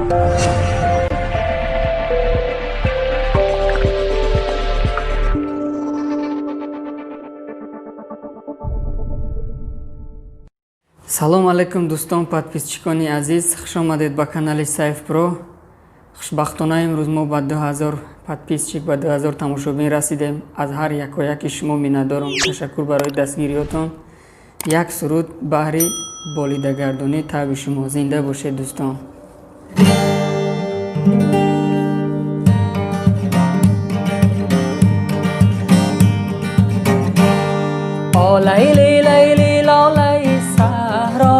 салом алайкум дӯстон, подписчикони азиз, хуш омадед ба канали Saif Pro. хушбахтона имрӯз мо ба 2000 подписчик, ба 2000 тамошобин расидем. аз ҳар якояки шумо миннатдорам. ташаккур барои дастгириётон. як суруд баҳри болидагардонӣ таби шумо. зинда бошед дӯстон. о лайли лайли лолай сахро,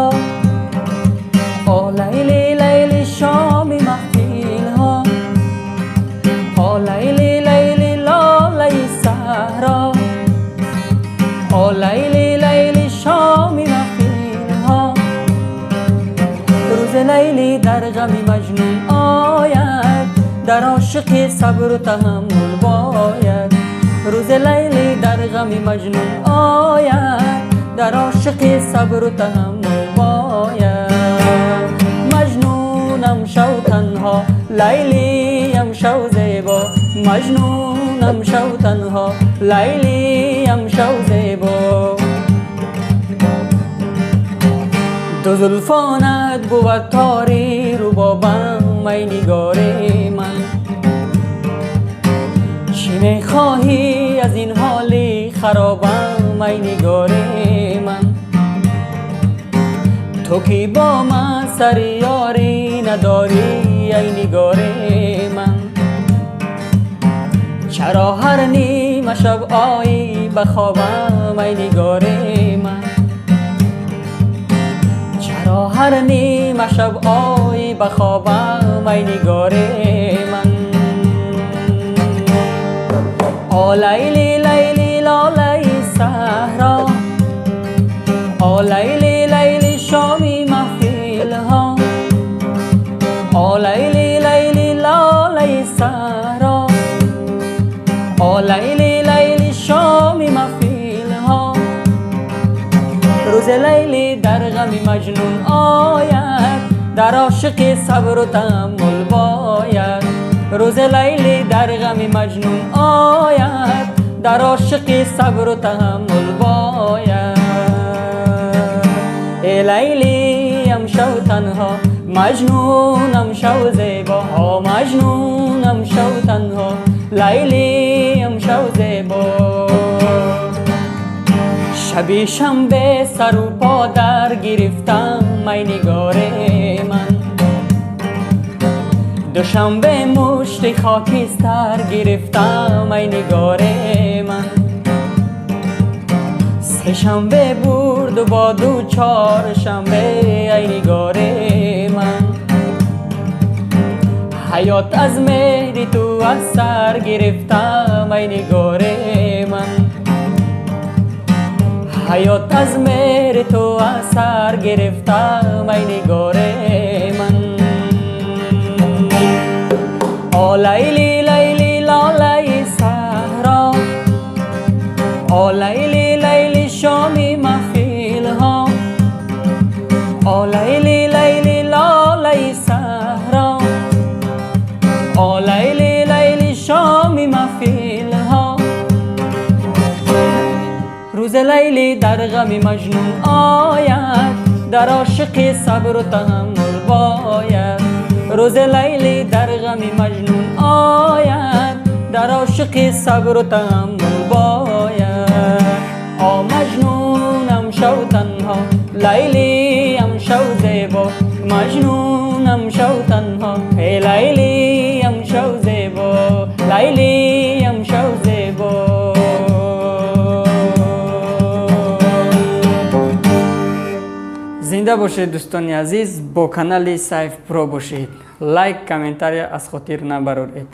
о лайли лайли шоми маҳфилҳо, о лайли лайли лолай сахро, о лайли лайли шоми маҳфилҳо. рӯзе лайли дар ғами маҷнун ояд, дар ошиқи сабру таҳаммул бояд. рӯзе лайли дар ғами маҷнун ояд, дар ошиқи сабру таҳаммул бояд. маҷнунам шав танҳо, лайлиам шав зебо. маҷнунам шав танҳо, лайлиам шав зебо. ду зулфонат буд тори рубобам, ай нигори ман. چی میخواهی از این حالی خرابم ای نگار من؟ تو کی با من سر یاری نداری ای نگار من؟ چرا هر نیمه شب آیی بخوابم ای نگار من؟ چرا هر نیمه شب آیی بخوابم ای نگار من؟ او لیلی لیلی لالای صحرا، او لیلی لیلی شامی محفل ها، او لیلی لیلی لالای صحرا، او لیلی لیلی شامی محفل ها. روز لیلی در غم مجنون آید، در عاشق صبر و تحمل باید. روز لیلی در غم مجنون آید، در عاشق صبر و تحمل باید. ای لیلیم شو تنها، مجنونم شو زیبا. مجنونم شو تنها، لیلیم شو زیبا. شبی شنبه سر و پا در گرفتم ای نگار من. دوشنبه مشت خاکستر گرفتم ای نگار من. سه شنبه برد و با دو چهار شنبه ای نگار من. حیات از مهر تو از سر گرفتم ای نگار من. حیات از مهر تو از سر گرفتم ای نگار من. او لیلی لیلی لالای صحرا، او لیلی لیلی شامی محفل ها، او لیلی لیلی لالای صحرا، او لیلی لیلی شامی محفل ها. روز لیلی در غم مجنون آید، در عاشق صبر و تحمل باید. روز لیلی در غم مجنون آید، در عاشق صبر و تحمل باید. آ مجنونم شو تنها، لیلیم شو زیبا. مجنونم شو تنها، ای لیلیم شو زیبا. لیلیم شو زیبا. زنده باشید دوستان عزیز. با کانال Saif Pro باشید. لایک، کامنتاری از خاطر نبرید.